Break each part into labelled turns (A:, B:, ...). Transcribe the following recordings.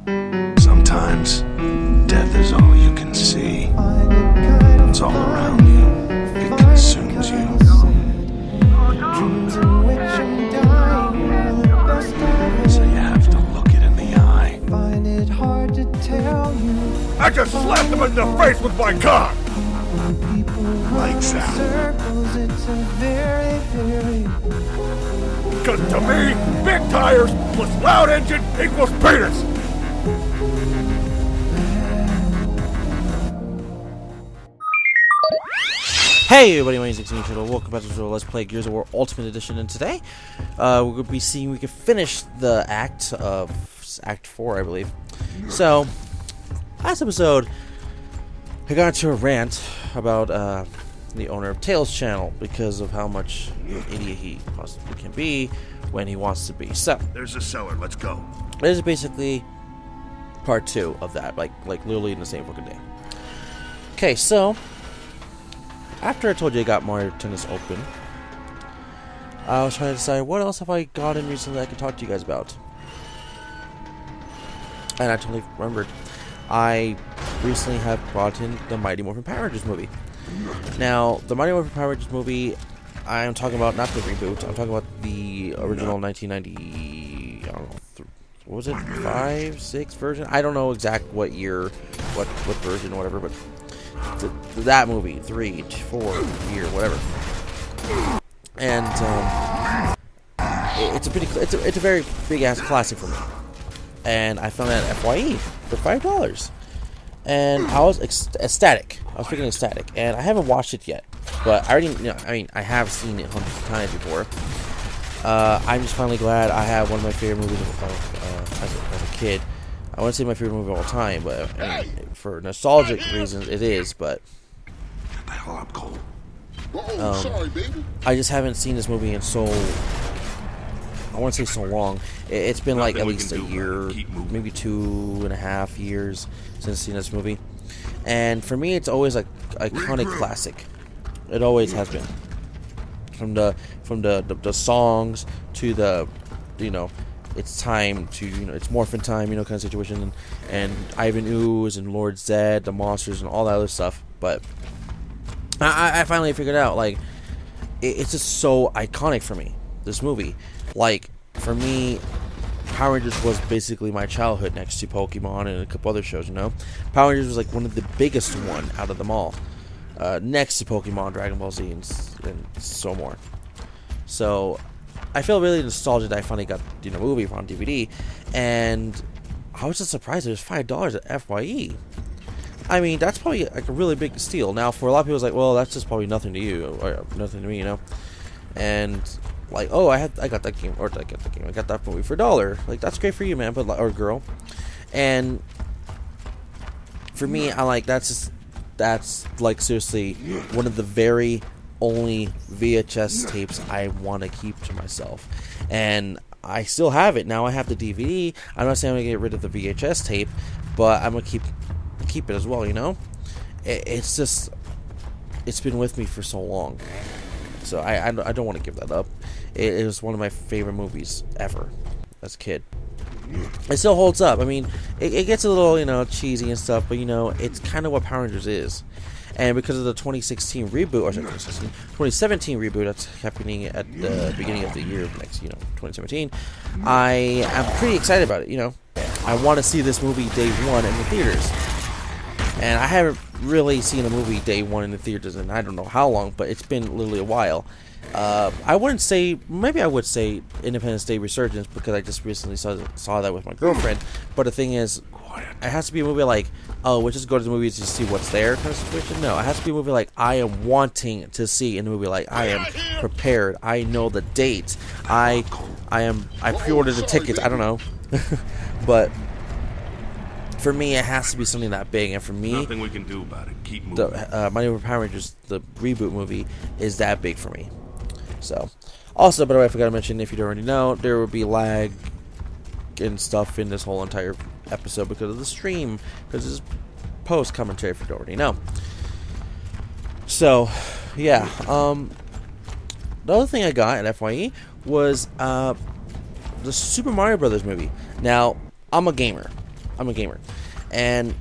A: Sometimes, death is all you can see. It's all around you. It consumes you. So you have to look it in the eye.
B: I just slapped him in the face with my car!
A: Lights out.
B: Because to me, big tires plus loud engine equals penis!
C: Hey everybody, my name is Xenial. Welcome back to Let's Play Gears of War Ultimate Edition, and today we're going to be seeing we can finish the Act 4, I believe. So, last episode, I got into a rant about the owner of Tails' channel because of how much of an idiot he possibly can be when he wants to be. So,
B: There's a cellar, let's go.
C: this is basically part 2 of that, like literally in the same fucking day. Okay, so after I told you I got Mario Tennis Open, I was trying to decide what else have I gotten recently I could talk to you guys about. And I totally remembered. I recently have brought in the Mighty Morphin Power Rangers movie. Now, the Mighty Morphin Power Rangers movie, I'm talking about not the reboot, I'm talking about the original 1990, I don't know, what was it, 5, 6 version? I don't know exact what year, what version, whatever, but that movie, 3, 4 year, whatever. And it's a very big ass classic for me. And I found it at FYE for $5, and I was ecstatic. I was freaking ecstatic, and I haven't watched it yet, but I already, I have seen it hundreds of times before. I'm just finally glad I have one of my favorite movies as a kid. I wouldn't say my favorite movie of all time, but for nostalgic reasons, it is. But
A: Shut the hell up, Cole.
B: Sorry, baby.
C: I just haven't seen this movie in so, I want to say so long. It's been like at least a year, maybe 2.5 years since seeing this movie. And for me, it's always like iconic classic. It always has been. From the songs to the, it's time to, it's morphin time, kind of situation, and Ivan Ooze and Lord Zed, the monsters, and all that other stuff. But I finally figured out, like, it's just so iconic for me, this movie. Like, for me, Power Rangers was basically my childhood next to Pokemon and a couple other shows, Power Rangers was like one of the biggest one out of them all. Next to Pokemon, Dragon Ball Z, and so more. So, I feel really nostalgic that I finally got the movie on DVD, and I was just surprised it was $5 at FYE. I mean, that's probably like a really big steal. Now, for a lot of people, it's like, well, that's just probably nothing to you, or nothing to me, And like, oh, I got that game, I got that movie for $1. Like, that's great for you, man, or girl. And for me, I like that's like seriously one of the very only VHS tapes I want to keep to myself, and I still have it. Now I have the DVD. I'm not saying I'm gonna get rid of the VHS tape, but I'm gonna keep it as well. It's just, it's been with me for so long, so I don't want to give that up. It is one of my favorite movies ever as a kid. It still holds up. I mean, it gets a little, cheesy and stuff, but, it's kind of what Power Rangers is. And because of the 2016 reboot, or sorry, 2017 reboot that's happening at the beginning of the year of next, 2017, I am pretty excited about it, I want to see this movie day one in the theaters. And I haven't really seen a movie day one in the theaters in I don't know how long, but it's been literally a while. I wouldn't say, maybe I would say Independence Day Resurgence, because I just recently saw that with my girlfriend. But the thing is, it has to be a movie like, oh, we'll just go to the movies to see what's there kind of situation. No, it has to be a movie like I am wanting to see in a movie, like I am prepared. I know the date. I pre-ordered the tickets. I don't know. But for me, it has to be something that big, and for me,
B: Nothing we can do about it. Keep moving.
C: the Mighty Morphin Power Rangers, the reboot movie, is that big for me. So, also, by the way, I forgot to mention, if you don't already know, there will be lag and stuff in this whole entire episode because of the stream, because this is post commentary, if you don't already know. So, yeah. The other thing I got at FYE was the Super Mario Brothers movie. Now, I'm a gamer. I'm a gamer, and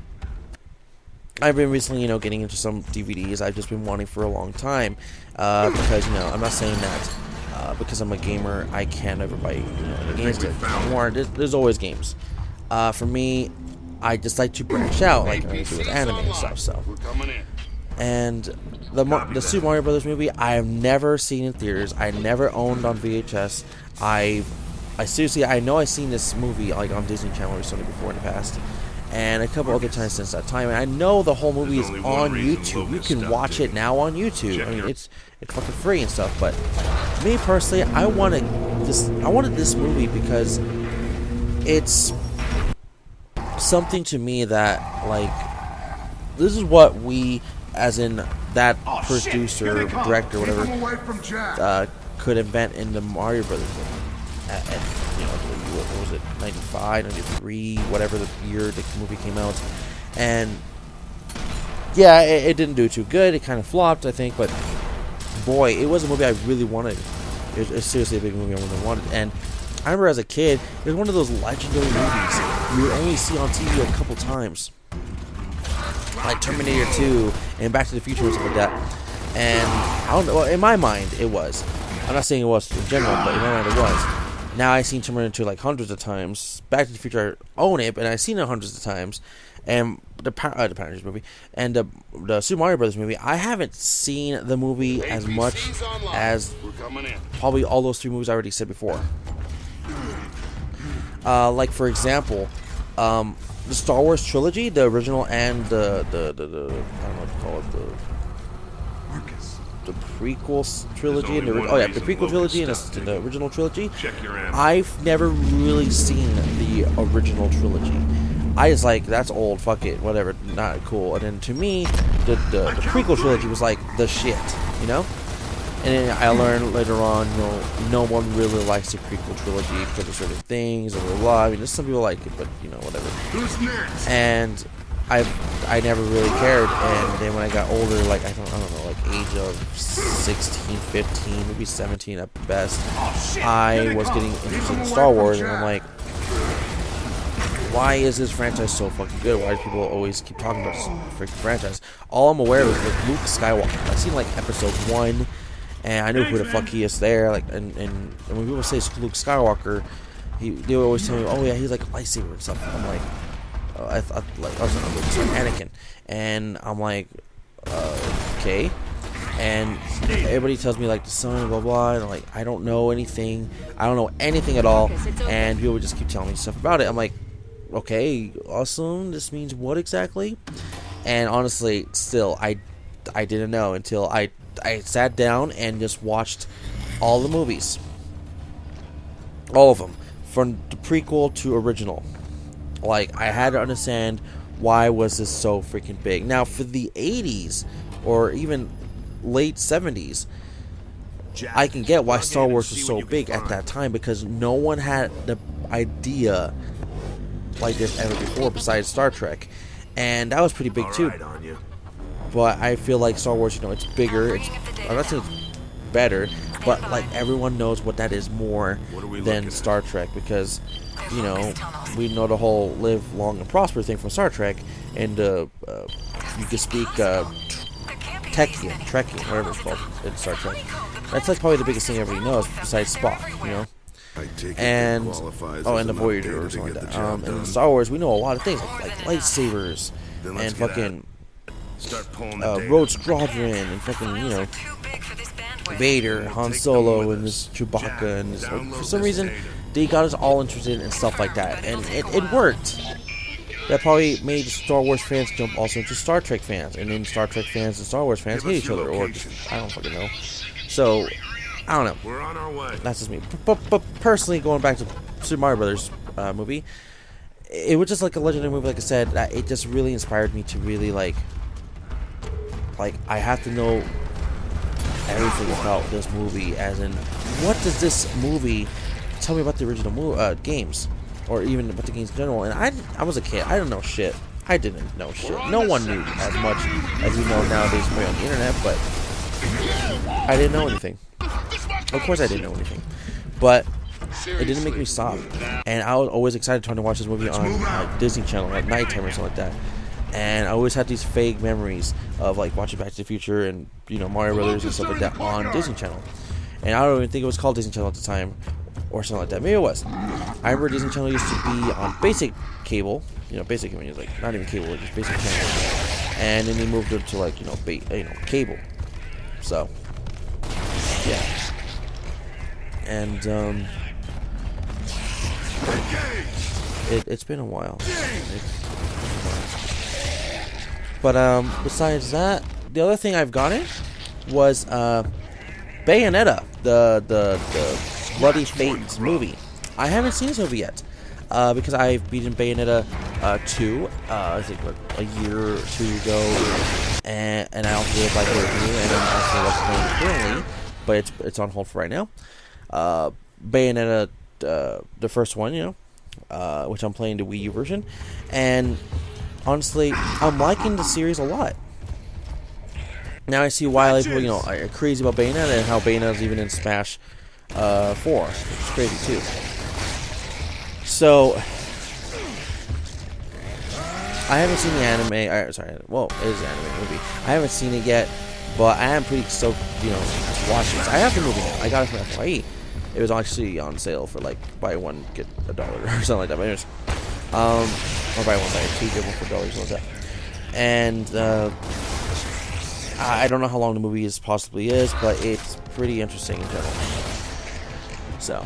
C: I've been recently, getting into some DVDs I've just been wanting for a long time, because, I'm not saying that because I'm a gamer I can't ever buy games. There's always games. For me, I just like to branch out, like I do with anime and stuff. So, and the Super Mario Brothers movie, I have never seen in theaters. I never owned on VHS. I seriously, I know I've seen this movie like on Disney Channel or something before in the past, and a couple other times since that time. And I know the whole movie is on YouTube. You can watch it now on YouTube. I mean, it's fucking free and stuff. But me personally, I wanted this movie because it's something to me that, like, this is what we, as in that producer, director, whatever, could invent in the Mario Brothers movie. What was it, 95, 93, whatever the year the movie came out. And yeah, it didn't do too good. It kind of flopped, I think, but boy, it was a movie I really wanted. It was seriously a big movie I really wanted. And I remember as a kid, it was one of those legendary movies you would only see on TV a couple times, like Terminator 2 and Back to the Future and stuff like that. And I don't know, well, in my mind it was. I'm not saying it was in general, but in my mind it was. Now I've seen Terminator 2 like hundreds of times. Back to the Future, I own it, but I've seen it hundreds of times. And the Power Rangers movie and the Super Mario Brothers movie, I haven't seen the movie as much as probably all those three movies I already said before. Like for example, the Star Wars trilogy, the original and the I don't know what to call it, the prequel trilogy and the prequel trilogy and the original trilogy. I've never really seen the original trilogy. I just like, that's old, fuck it, whatever, not cool. And then to me, the prequel trilogy was like the shit, And then I learned later on, no one really likes the prequel trilogy because of certain things, or blah, blah. I mean, there's some people like it, but whatever. Who's next? And I never really cared. And then when I got older, like I don't know, like age of 16, 15, maybe 17 at best, I was getting interested in Star Wars, and I'm like, why is this franchise so fucking good? Why do people always keep talking about this freaking franchise? All I'm aware of is like Luke Skywalker. I've seen like episode 1, and I knew who the fuck he is there. Like, and when people say Luke Skywalker, they always tell me, oh yeah, he's like a lightsaber and stuff. I'm like, I was Anakin, and I'm like, okay. And everybody tells me like the sun, blah blah, and I'm like, I don't know anything. I don't know anything at all. And people would just keep telling me stuff about it. I'm like, okay, awesome. This means what exactly? And honestly, still, I didn't know until I sat down and just watched all the movies, all of them, from the prequel to original. Like, I had to understand why was this so freaking big. Now, for the 80s or even late 70s, I can get why Star Wars was so big at that time, because no one had the idea like this ever before besides Star Trek, and that was pretty big too. But I feel like Star Wars, it's bigger. I'm not saying it's better, but like everyone knows what that is more than Star Trek, because we know the whole live long and prosper thing from Star Trek, and you can speak Trekkian, whatever it's called in Star Trek. That's like probably the biggest thing everybody knows besides Spock, and and the Voyager or something like that. And in Star Wars, we know a lot of things like lightsabers and fucking Rogue Squadron and fucking Vader, Han Solo, and this Chewbacca, and for some reason they got us all interested in stuff like that, and it worked. That probably made Star Wars fans jump also into Star Trek fans, and then Star Trek fans and Star Wars fans hate each other, or just, I don't fucking know. So, I don't know. We're on our way. That's just me. But personally, going back to Super Mario Brothers movie, it was just like a legendary movie. Like I said, that it just really inspired me to really like I have to know everything about this movie. As in, what does this movie tell me about the original games, or even about the games in general? And I was a kid. I didn't know shit. I didn't know shit. No one knew as much as you know nowadays on the internet, but I didn't know anything. Of course I didn't know anything. But it didn't make me stop. And I was always excited trying to watch this movie on Disney Channel at nighttime or something like that. And I always had these vague memories of like watching Back to the Future and Mario Brothers and stuff like that on Disney Channel. And I don't even think it was called Disney Channel at the time or something like that. Maybe it was. I remember Disney Channel used to be on basic cable. Basic, I mean, like not even cable, just basic channel. And then they moved it to like cable. So yeah. And it's been a while. But besides that, the other thing I've gotten was Bayonetta, the Bloody Fate movie. I haven't seen this movie yet because I've beaten Bayonetta 2, I think a year or two ago, and I also did like a review, and I'm also playing currently, but it's on hold for right now. Bayonetta, the first one, which I'm playing the Wii U version, and honestly, I'm liking the series a lot. Now I see why a lot of people, are crazy about Bayonetta and how Bayonetta's even in Smash 4. It's crazy too. So I haven't seen the anime. It is an anime movie. I haven't seen it yet, but I am pretty stoked, to watch it. I have the movie now. I got it from FYE. It was actually on sale for like buy one get $1 or something like that. But anyways, or buy one buy two get one for $1 or something like that. And I don't know how long the movie possibly is, but it's pretty interesting in general. So,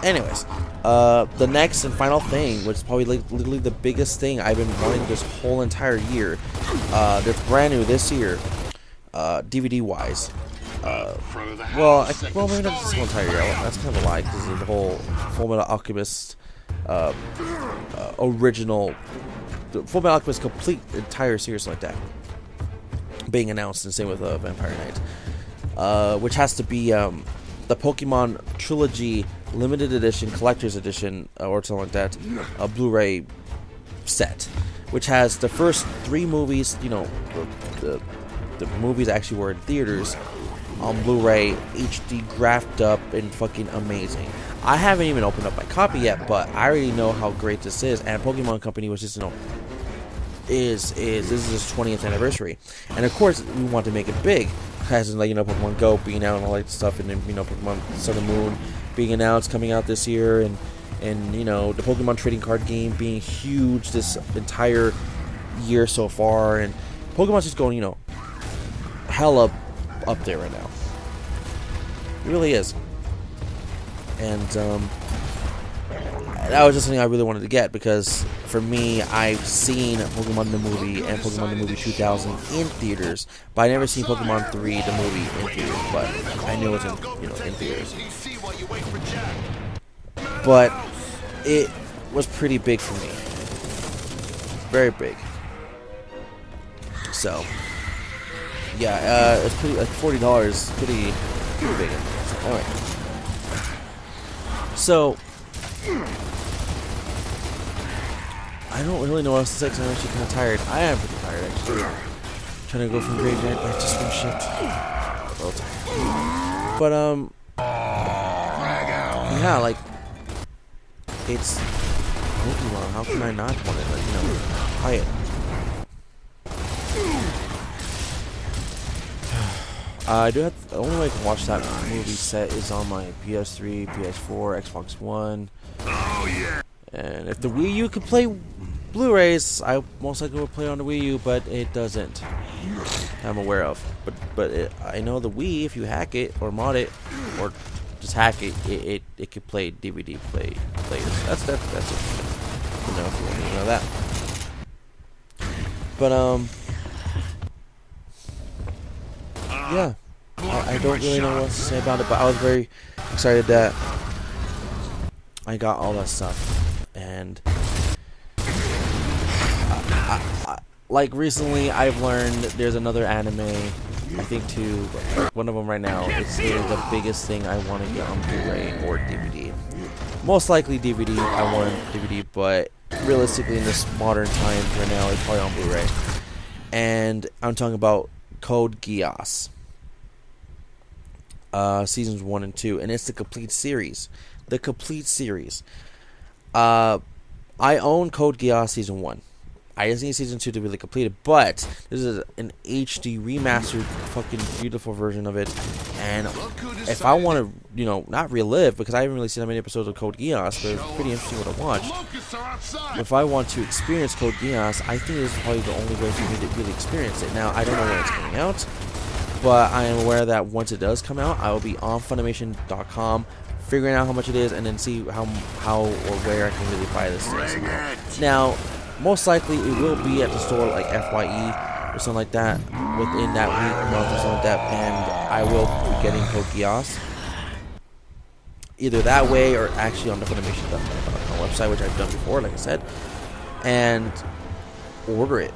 C: anyways, the next and final thing, which is probably literally the biggest thing I've been wanting this whole entire year, that's brand new this year, DVD wise. Maybe not this whole entire year. That's kind of a lie because of the whole Fullmetal Alchemist original, the Fullmetal Alchemist complete entire series like that being announced, and same with Vampire Knight, which has to be the Pokemon Trilogy Limited Edition, Collector's Edition, or something like that, a Blu-ray set, which has the first 3 movies, the movies actually were in theaters, on Blu-ray, HD, graphed up, and fucking amazing. I haven't even opened up my copy yet, but I already know how great this is, and Pokemon Company was just, this is its 20th anniversary, and of course we want to make it big, as in Pokemon Go being out and all that stuff, and then Pokemon Sun and Moon being announced, coming out this year, and the Pokemon trading card game being huge this entire year so far, and Pokemon's just going hella up there right now. It really is. And that was just something I really wanted to get, because for me, I've seen Pokemon the movie and Pokemon the movie 2000 in theaters, but I never seen Pokemon 3 the movie in theaters, but I knew it was in theaters. But it was pretty big for me. Very big. So yeah, it's pretty, like $40, pretty big. So, anyway. So I don't really know what else to say, because I'm actually kind of tired. I am pretty tired, actually. Trying to go from graveyard back to swim shift. A little tired. But, yeah, like, it's Pokemon. How can I not want it? Buy it. I do have the only way I can watch that movie set is on my PS3, PS4, Xbox One. Oh yeah. And if the Wii U could play Blu-rays, I most likely would play on the Wii U, but it doesn't. I'm aware of. But I know the Wii, if you hack it or mod it or just hack it, it could play DVD players. That's it. If you want to know that. But yeah, I don't really know what else to say about it, but I was very excited that I got all that stuff. And like recently, I've learned there's another anime, I think too, one of them right now. It's the biggest thing I want to get on Blu-ray or DVD. Most likely DVD. I want DVD, but realistically, in this modern times right now, it's probably on Blu-ray. And I'm talking about Code Geass. seasons 1 and 2, and it's the complete series. The complete series. I own Code Geass season 1. I just need season 2 to really complete it, but this is an HD remastered, fucking beautiful version of it. And if I want to, you know, not relive, because I haven't really seen that many episodes of Code Geass, but it's pretty interesting what I watched. If I want to experience Code Geass, I think this is probably the only way for me to really experience it. Now, I don't know when it's coming out, but I am aware that once it does come out, I will be on Funimation.com figuring out how much it is, and then see how or where I can really buy this thing. Now, most likely it will be at the store like FYE or something like that within that week, month or something like that, and I will be getting Code Geass either that way or actually on the Funimation.com website, which I've done before, like I said, and order it.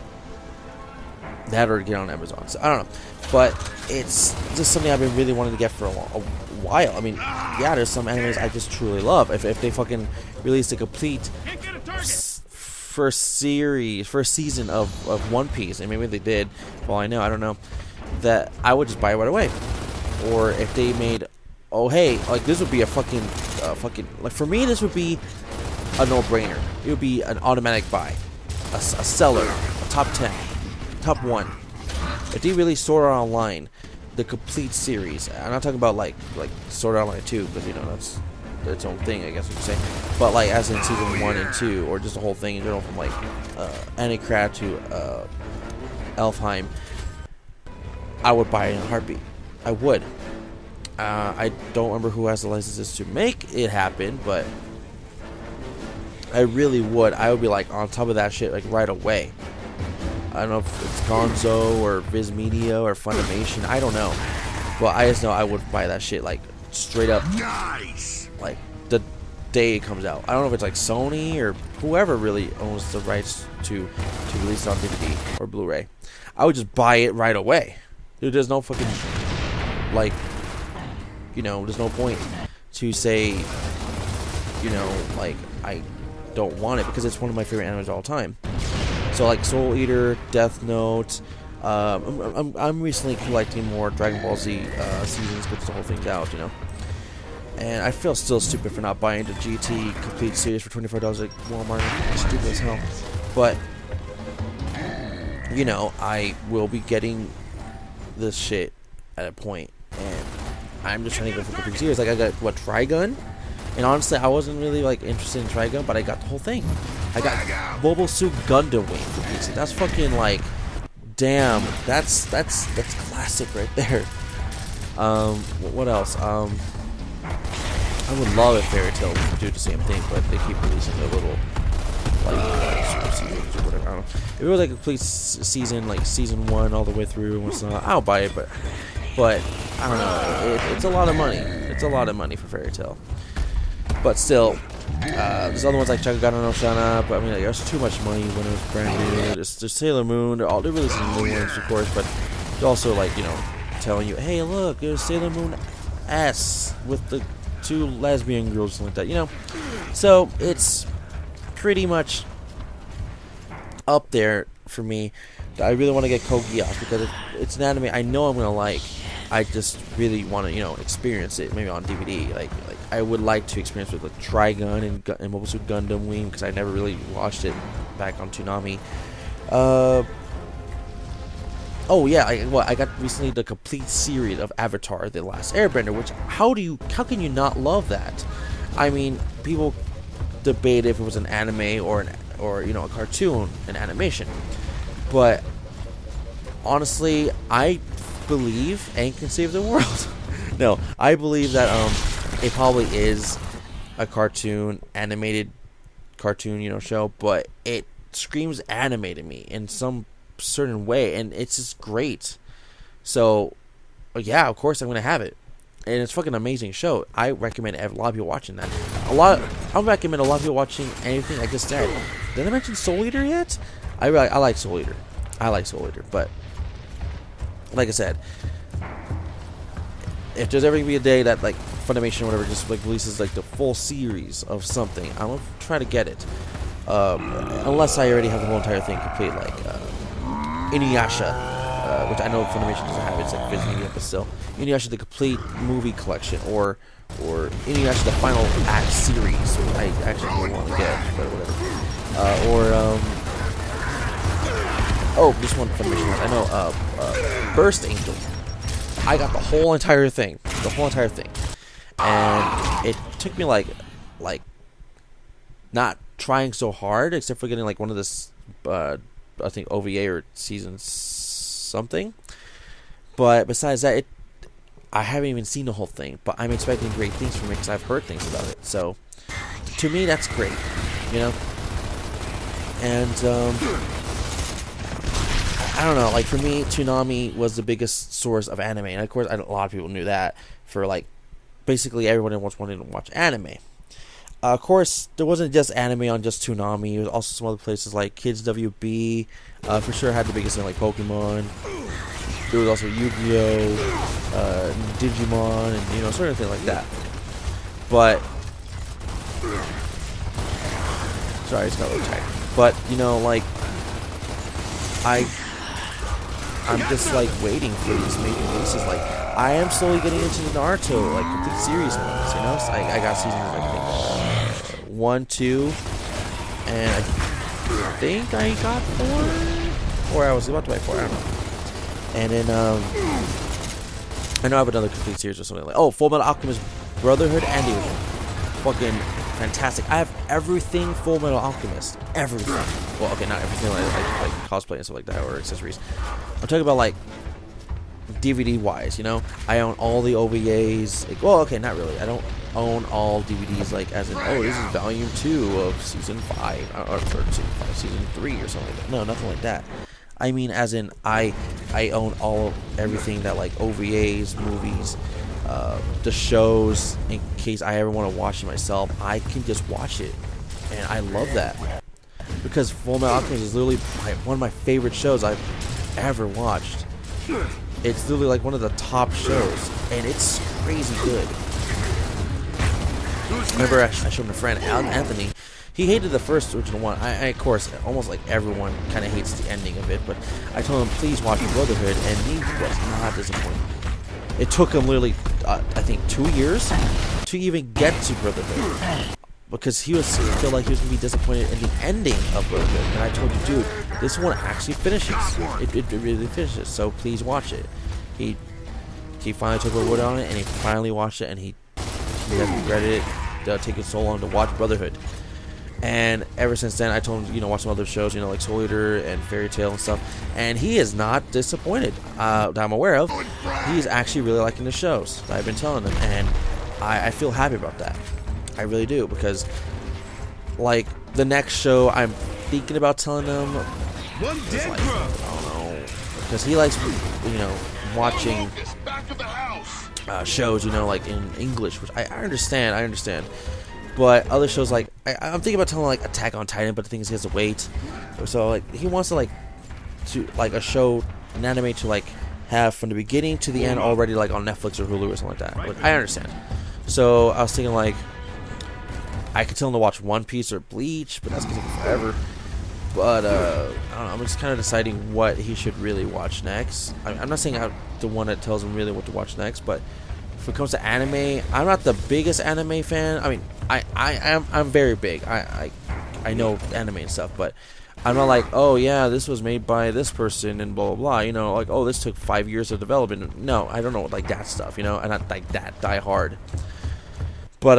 C: That or get on Amazon. So I don't know, but it's just something I've been really wanting to get for a while. I mean, yeah, there's some animes I just truly love. If they fucking release a complete first season of One Piece, and maybe they did, well, I don't know, that I would just buy it right away. Or if they made, oh hey, like this would be a fucking like, for me this would be a no-brainer. It would be an automatic buy, a seller, a top 10, top 1. If they really Sword Art Online, the complete series, I'm not talking about like Sword Art Online 2, because you know that's its own thing, I guess you could say, but like as in season 1 and 2, or just the whole thing in general, from like Annikrat to Elfheim, I would buy it in a heartbeat. I would. I don't remember who has the licenses to make it happen, but I really would. I would be like on top of that shit like right away. I don't know if it's Gonzo or Viz Media or Funimation, I don't know, but I just know I would buy that shit like straight up, nice, like the day it comes out. I don't know if it's like Sony or whoever really owns the rights to release it on DVD or Blu-ray. I would just buy it right away. Dude, there's no fucking, like, you know, there's no point to say, you know, like, I don't want it, because it's one of my favorite animes of all time. So like Soul Eater, Death Note. I'm recently collecting more Dragon Ball Z seasons, because the whole thing's out, you know. And I feel still stupid for not buying the GT complete series for $24 at Walmart. It's stupid as hell. But you know, I will be getting this shit at a point, and I'm just trying to go for complete series. Like I got Trigun. And honestly, I wasn't really like interested in Trigun, but I got the whole thing. I got Mobile Suit Gundam Wing for PC. That's fucking like, damn. That's classic right there. What else? I would love if Fairy Tail would do the same thing, but they keep releasing a little like super seasons or whatever. I don't know. If it was like a complete season, like season 1 all the way through and whatnot, I'll buy it. But I don't know. It's a lot of money. It's a lot of money for Fairy Tail. But still, there's other ones like Chakugano no Shana, but I mean, like, there's too much money when it was brand new. There's Sailor Moon, they're releasing new ones, of course, but they're also, like, you know, telling you, hey, look, there's Sailor Moon S with the 2 lesbian girls, something like that, you know? So, it's pretty much up there for me. I really want to get Code Geass, because it's an anime I know I'm going to like. I just really want to, you know, experience it, maybe on DVD. Like I would like to experience it with like Trigun and Mobile Suit Gundam Wing, because I never really watched it back on Toonami. Oh yeah, I got recently the complete series of Avatar: The Last Airbender, which how can you not love that? I mean, people debate if it was an anime or you know, a cartoon, an animation, but honestly, I believe Aang can save the world. No, I believe that it probably is a animated cartoon, you know, show, but it screams anime to me in some certain way, and it's just great. So yeah, of course I'm gonna have it, and it's fucking amazing show. I recommend a lot of people watching that. I recommend a lot of people watching anything I just said. Did I mention Soul Eater yet? I like Soul Eater. But like I said, if there's ever gonna be a day that like Funimation or whatever just like releases like the full series of something, I'm gonna try to get it. Unless I already have the whole entire thing complete, like Inuyasha, which I know Funimation doesn't have. It's like Viz Media, but still, Inuyasha the complete movie collection, or Inuyasha the final act series, which I actually really want to get, but whatever. Oh, this one Funimation. I know. Burst Angel. I got the whole entire thing, and it took me like not trying so hard, except for getting like one of this, I think OVA or season something. But besides that, I haven't even seen the whole thing. But I'm expecting great things from it because I've heard things about it. So to me, that's great, you know. And I don't know. Like for me, Toonami was the biggest source of anime, and of course, a lot of people knew that. For like, basically, everyone wanted to watch anime. Of course, there wasn't just anime on just Toonami. There was also some other places like Kids WB. For sure, had the biggest thing like Pokemon. There was also Yu-Gi-Oh, Digimon, and sort of thing like that. But sorry, it's got a little tight. But like I'm just like waiting for these major releases. Like I am slowly getting into the Naruto like complete series ones. So I got seasons I think 1, 2, and I think I got 4, or I was about to buy 4. I don't know. And then I know I have another complete series or something like. Oh, Full Metal Alchemist Brotherhood and Division. Fucking fantastic. I have everything Full Metal Alchemist. Everything. Well, okay, not everything like cosplay and stuff like that, or accessories. I'm talking about like DVD wise, I own all the OVAs. Like, well, okay, not really. I don't own all DVDs like as in, oh, this is volume 2 of season 5 or season 3 or something like that. No, nothing like that. I mean, as in, I own everything that like OVAs, movies, the shows. In case I ever want to watch it myself, I can just watch it, and I love that because Full Metal Alchemist is literally one of my favorite shows I've ever watched. It's literally like one of the top shows, and it's crazy good. Remember, I showed him a friend, Anthony. He hated the first original one. I of course, almost like everyone kind of hates the ending of it, but I told him, please watch Brotherhood, and he was not disappointed. It took him literally, I think, 2 years to even get to Brotherhood, because he felt like he was going to be disappointed in the ending of Brotherhood. And I told you, dude, this one actually finishes. It really finishes, so please watch it. He finally took a word on it, and he finally watched it, and he has regretted it taking so long to watch Brotherhood. And ever since then, I told him, watch some other shows, like Soul Eater and Fairy Tail and stuff. And he is not disappointed, that I'm aware of. He's actually really liking the shows that I've been telling him. And I feel happy about that. I really do. Because, like, the next show I'm thinking about telling him is like, I don't know. Because he likes, watching shows, like in English, which I understand. But other shows like I'm thinking about telling like Attack on Titan, but the thing is he has to wait. So like he wants to a show, an anime to like have from the beginning to the end already like on Netflix or Hulu or something like that. But I understand. So I was thinking like I could tell him to watch One Piece or Bleach, but that's gonna take forever. But I don't know. I'm just kind of deciding what he should really watch next. I'm not saying I'm the one that tells him really what to watch next, but if it comes to anime, I'm not the biggest anime fan. I mean, I'm very big. I know anime and stuff, but I'm not like, oh yeah, this was made by this person and blah blah blah. Like, oh, this took 5 years of development. No, I don't know like that stuff. I'm not like that die hard. But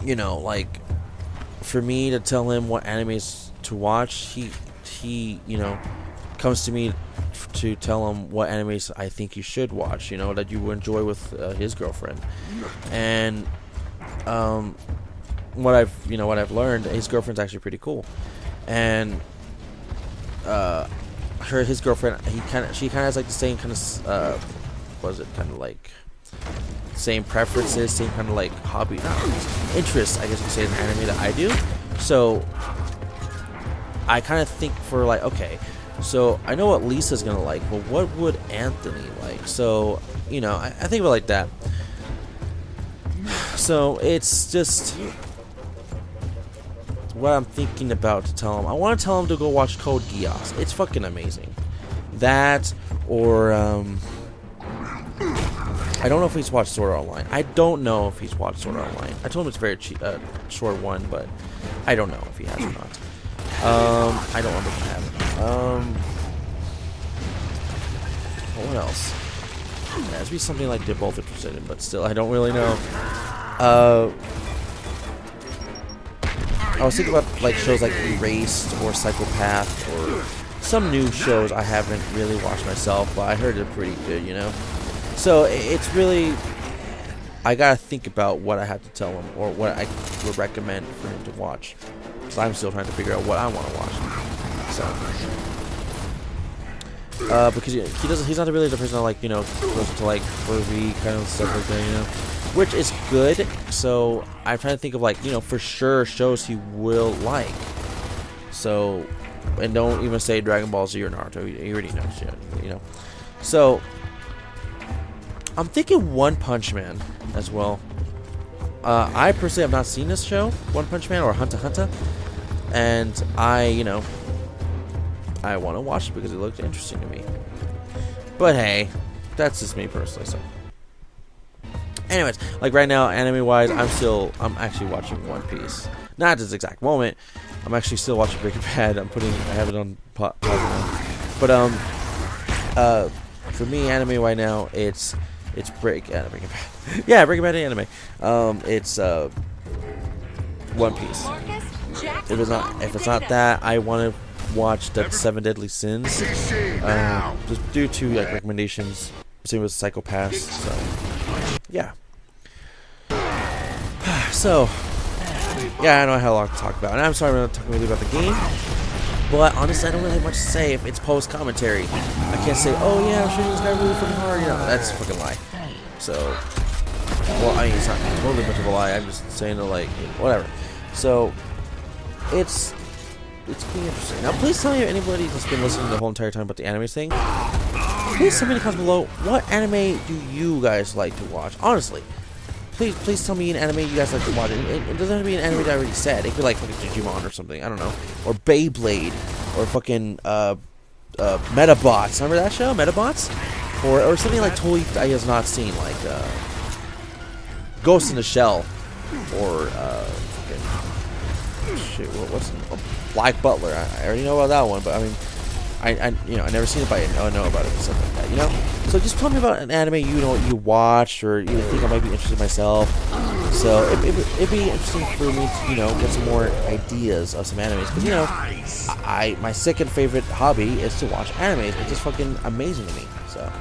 C: like for me to tell him what animes to watch, he comes to me to tell him what animes I think you should watch, that you would enjoy with his girlfriend. And what I've learned, his girlfriend's actually pretty cool. And his girlfriend, she kind of has like the same kind of like same preferences, same kind of like hobby, interests, I guess you could say, in anime that I do. So I kind of think for like, okay, so I know what Lisa's gonna like, but what would Anthony like? So I think of it like that. So it's just what I'm thinking about to tell him. I want to tell him to go watch Code Geass. It's fucking amazing. That or I don't know if he's watched Sword Art Online. I don't know if he's watched Sword Art Online. I told him it's a very cheap, short one, but I don't know if he has or not. I don't remember if I have. What else? It has to be something like they're both interested in, but still, I don't really know. I was thinking about like shows like Erased or Psychopath or some new shows I haven't really watched myself, but I heard they're pretty good, you know? So it's really, I gotta think about what I have to tell him or what I would recommend for him to watch. Because I'm still trying to figure out what I want to watch. So, because he's not really the person that like, you know, goes to like pervy kind of stuff like that, you know? Which is good, so I'm trying to think of like, you know, for sure shows he will like. So, and don't even say Dragon Ball Z or Naruto, he already knows, you know. So, I'm thinking One Punch Man as well. I personally have not seen this show, One Punch Man or Hunter x Hunter, and I want to watch it because it looked interesting to me. But hey, that's just me personally, so. Anyways, like right now, anime-wise, I'm actually watching One Piece. Not at this exact moment. I'm actually still watching Breaking Bad. I have it on pause now. But for me, anime right now, it's Breaking Bad. Yeah, Breaking Bad anime. It's One Piece. If it's not that, I want to watch the Seven Deadly Sins. Just due to like recommendations. Same with Psychopaths. So yeah. So yeah, I know I had a lot to talk about, and I'm sorry I'm not talking really about the game. But honestly, I don't really have much to say if it's post commentary. I can't say, oh yeah, I'm shooting this guy really fucking hard. You know, that's a fucking lie. So, well, I mean, it's not totally much of a lie. I'm just saying that, like, whatever. So, it's being interesting. Now, please tell me if anybody that's been listening the whole entire time about the anime thing. Please tell me in the comments below, what anime do you guys like to watch? Honestly. Please tell me an anime you guys like to watch. It doesn't have to be an anime that I already said. It could be like fucking Digimon or something. I don't know. Or Beyblade. Or fucking Metabots. Remember that show? Metabots? Or something like totally I has not seen. Like Ghost in the Shell. Or fucking shit. What's Black Butler? I already know about that one. But I mean, I never seen it, but I know about it and stuff like that, you know? So just tell me about an anime you watched or you think I might be interested in myself. So it'd be interesting for me to, you know, get some more ideas of some animes. Because, you know, my second favorite hobby is to watch animes. It's just fucking amazing to me, so.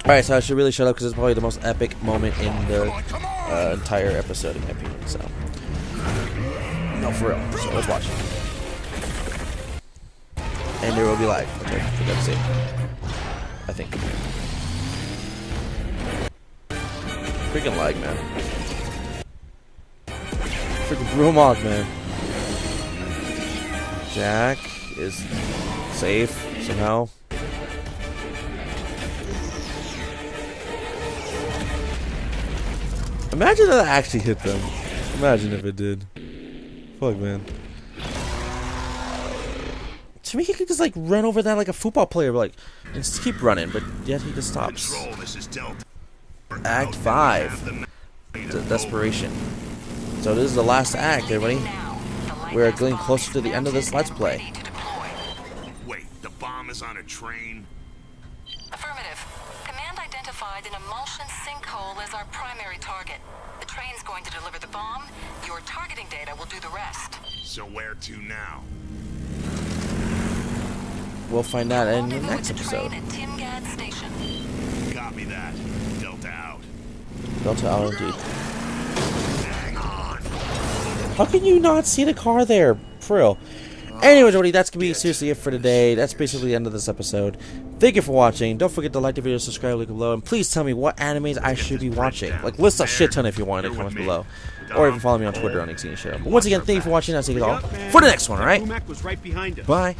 C: Alright, so I should really shut up because it's probably the most epic moment in the entire episode, in my opinion, so. No, for real. So let's watch it. And there will be live. Okay, for God's sake. I think. Freaking lag, man. Freaking Brumog, man. Jack is safe somehow. Imagine that I actually hit them. Imagine if it did. Fuck, man. To me, he could just like run over that like a football player, like, and just keep running, but yet he just stops. Act 5, Desperation. So this is the last act, everybody. We're getting closer to the end of this Let's Play.
D: Wait, the bomb is on a train?
E: Affirmative. Command identified an emulsion sinkhole as our primary target. The train's going to deliver the bomb. Your targeting data will do the rest.
D: So where to now?
C: We'll find out in the next episode.
D: Copy that. Delta out.
C: Delta out indeed. How can you not see the car there? For real. Anyways, everybody, that's going to be seriously it for today. That's basically the end of this episode. Thank you for watching. Don't forget to like the video, subscribe, link below, and please tell me what animes I should be watching. Like, list a shit ton if you want in the comments below. Or even follow me on Twitter on Xenia Show. But once again, thank you for watching. I'll see you all for the next one, alright? Bye.